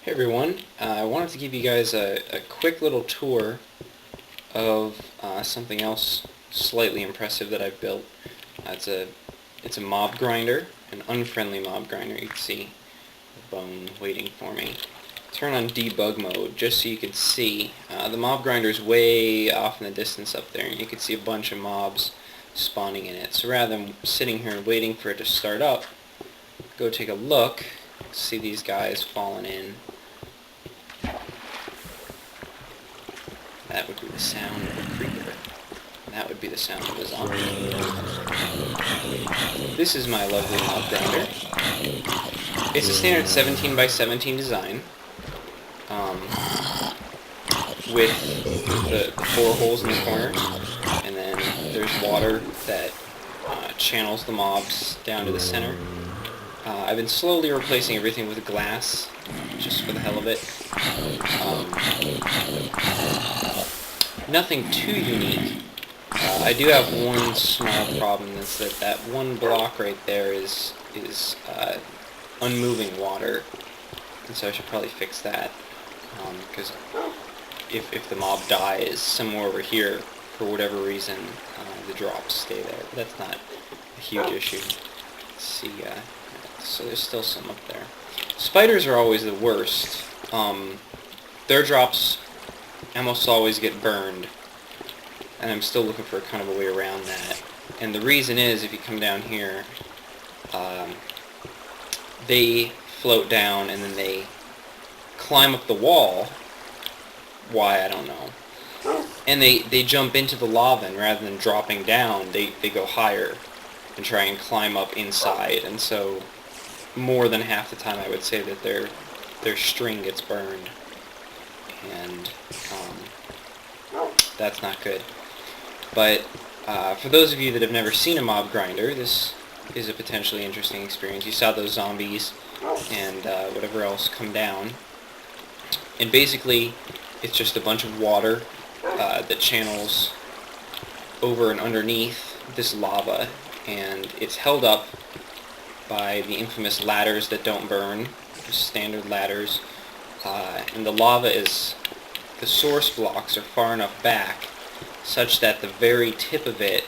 Hey everyone, I wanted to give you guys a quick little tour of something else slightly impressive that I've built. It's a mob grinder, an unfriendly mob grinder. You can see the bone waiting for me. Turn on debug mode just so you can see. The mob grinder is way off in the distance up there, and you can see a bunch of mobs spawning in it. So rather than sitting here and waiting for it to start up, go take a look, see these guys falling in. That would be the sound of a creeper. And that would be the sound of a zombie. This is my lovely mob grinder. It's a standard 17 by 17 design, with the 4 holes in the corner, and then there's water that channels the mobs down to the center. I've been slowly replacing everything with glass, just for the hell of it. Nothing too unique. I do have one small problem, is that one block right there is unmoving water, and so I should probably fix that, because if the mob dies somewhere over here, for whatever reason, the drops stay there. But that's not a huge issue. Let's see, so there's still some up there. Spiders are always the worst. Their drops almost always get burned, and I'm still looking for kind of a way around that. And the reason is, if you come down here, they float down and then they climb up the wall. Why, I don't know. And they jump into the lava, and rather than dropping down, they go higher and try and climb up inside. And so more than half the time I would say that their string gets burned. And that's not good. But for those of you that have never seen a mob grinder, this is a potentially interesting experience. You saw those zombies and whatever else come down. And basically, it's just a bunch of water that channels over and underneath this lava, and it's held up by the infamous ladders that don't burn, just standard ladders. And the lava the source blocks are far enough back such that the very tip of it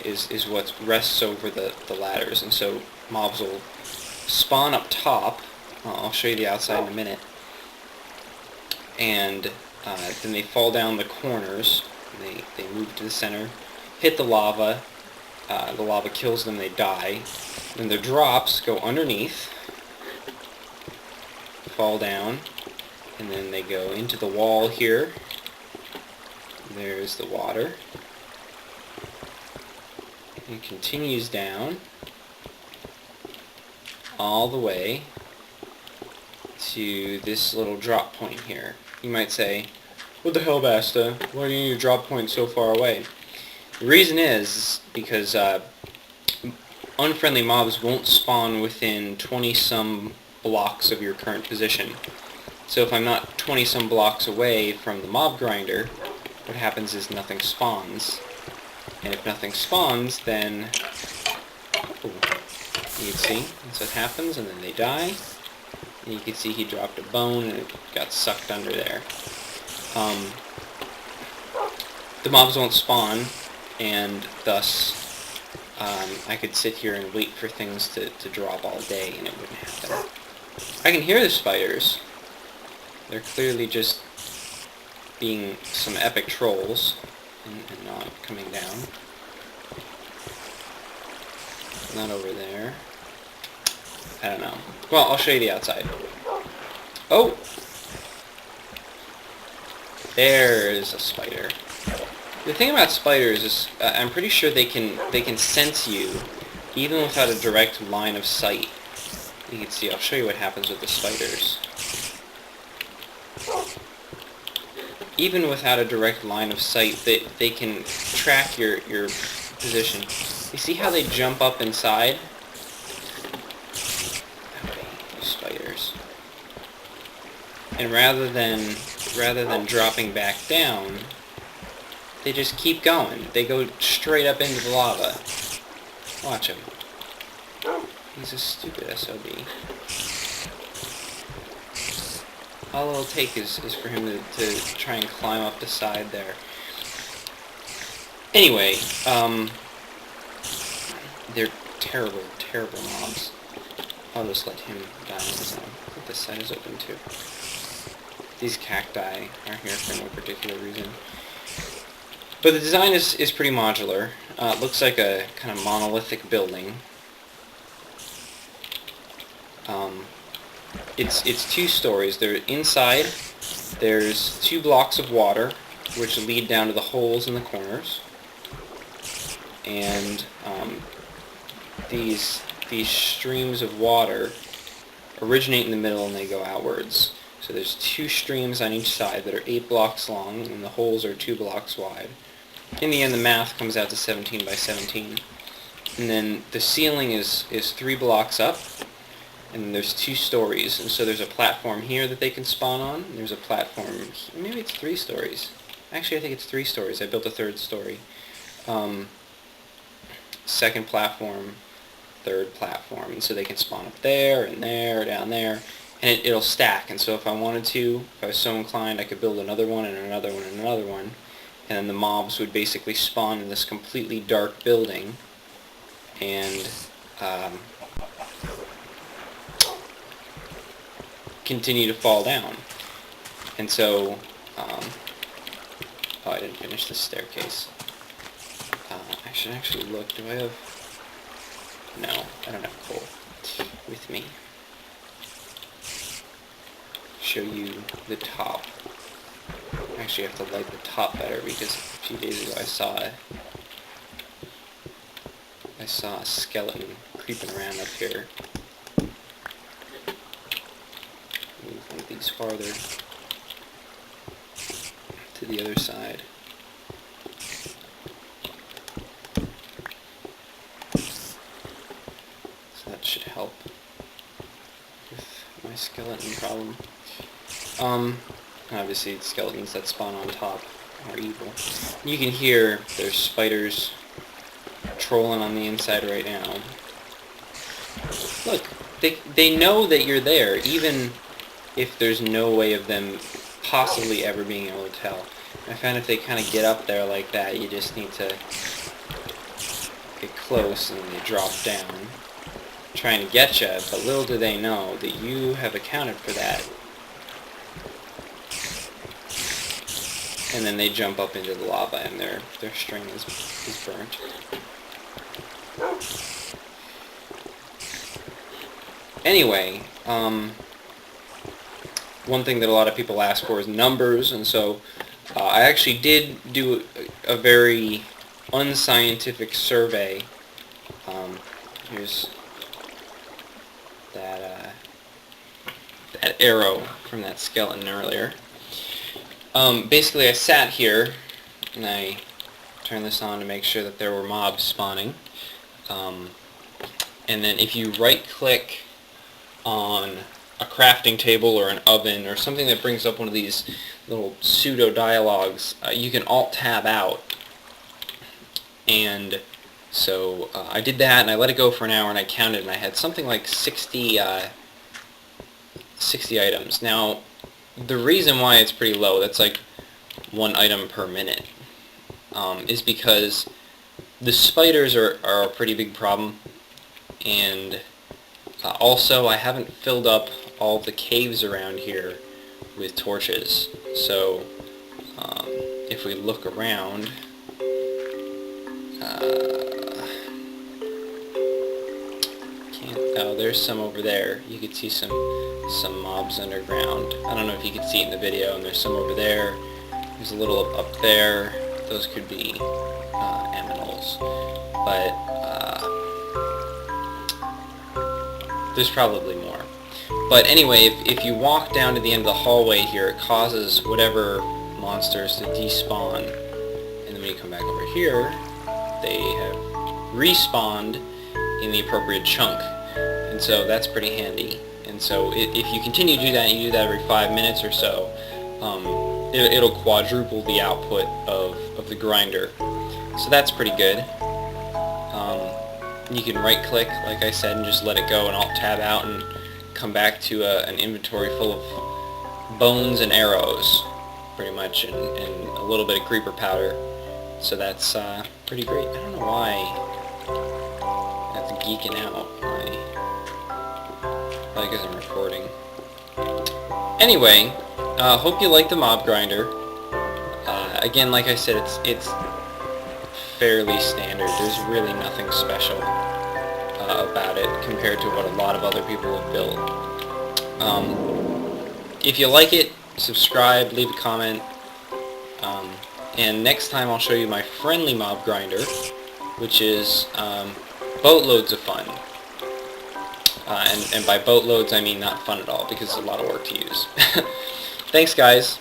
is what rests over the ladders, and so mobs will spawn up top. I'll show you the outside in a minute, and then they fall down the corners, and they move to the center, hit the lava kills them, they die, then their drops go underneath, fall down, and then they go into the wall here. There's the water. It continues down all the way to this little drop point here. You might say, what the hell, Basta? Why do you need a drop point so far away? The reason is because unfriendly mobs won't spawn within 20-some blocks of your current position. So if I'm not 20-some blocks away from the mob grinder, what happens is nothing spawns. And if nothing spawns, then you can see that's what happens, and then they die. And you can see he dropped a bone and it got sucked under there. The mobs won't spawn, and thus I could sit here and wait for things to drop all day and it wouldn't happen. I can hear the spiders. They're clearly just being some epic trolls and not coming down. Not over there. I don't know. Well, I'll show you the outside. Oh! There's a spider. The thing about spiders is I'm pretty sure they can sense you even without a direct line of sight. You can see, I'll show you what happens with the spiders. Even without a direct line of sight, they can track your position. You see how they jump up inside? Spiders. And rather than dropping back down, they just keep going. They go straight up into the lava. Watch him. He's a stupid SOB. all it'll take is for him to try and climb up the side there. Anyway, they're terrible, terrible mobs. I'll just let him die on his own. I think this side is open too. These cacti are here for no particular reason. But the design is pretty modular. It looks like a kind of monolithic building. It's 2 stories. Inside, there's 2 blocks of water, which lead down to the holes in the corners. And these streams of water originate in the middle and they go outwards. So there's 2 streams on each side that are 8 blocks long, and the holes are 2 blocks wide. In the end, the math comes out to 17 by 17. And then the ceiling is 3 blocks up, and there's 2 stories. And so there's a platform here that they can spawn on. And there's a platform, maybe it's 3 stories. Actually, I think it's 3 stories. I built a 3rd story. 2nd platform, 3rd platform. And so they can spawn up there, and there, down there. And it'll stack. And so if I wanted to, if I was so inclined, I could build another one, and another one, and another one. And then the mobs would basically spawn in this completely dark building. And continue to fall down. And so, oh, I didn't finish the staircase. I should actually look. Do I have... No, I don't have coal with me. Show you the top. Actually, I have to light the top better because a few days ago I saw a skeleton creeping around up here. Move these farther to the other side. So that should help with my skeleton problem. Obviously skeletons that spawn on top are evil. You can hear there's spiders trolling on the inside right now. Look, they know that you're there, even if there's no way of them possibly ever being able to tell. I found if they kind of get up there like that, you just need to get close and then they drop down, trying to get you, but little do they know that you have accounted for that. And then they jump up into the lava and their string is burnt. Anyway, one thing that a lot of people ask for is numbers, and so I actually did do a very unscientific survey. Here's that arrow from that skeleton earlier. Basically, I sat here and I turned this on to make sure that there were mobs spawning. And then if you right-click on a crafting table or an oven or something that brings up one of these little pseudo-dialogues, you can Alt-Tab out. And so I did that, and I let it go for an hour, and I counted, and I had something like 60 items. Now, the reason why it's pretty low, that's like 1 item per minute, is because the spiders are a pretty big problem, and also I haven't filled up all the caves around here with torches. So if we look around, oh, there's some over there. You could see some mobs underground. I don't know if you could see it in the video, and there's some over there. There's a little up there. Those could be aminals. But there's probably more. But anyway, if you walk down to the end of the hallway here, it causes whatever monsters to despawn. And then when you come back over here, they have respawned in the appropriate chunk. And so that's pretty handy. And so if you continue to do that, and you do that every 5 minutes or so, it'll quadruple the output of the grinder. So that's pretty good. You can right-click, like I said, and just let it go and Alt-Tab out and come back to an inventory full of bones and arrows, pretty much, and a little bit of creeper powder. So that's pretty great. I don't know why that's geeking out. Probably because I'm recording. Anyway, hope you like the mob grinder. Again, like I said, it's fairly standard. There's really nothing special about it compared to what a lot of other people have built. If you like it, subscribe, leave a comment, and next time I'll show you my friendly mob grinder, which is boatloads of fun. And by boatloads I mean not fun at all, because it's a lot of work to use. Thanks guys.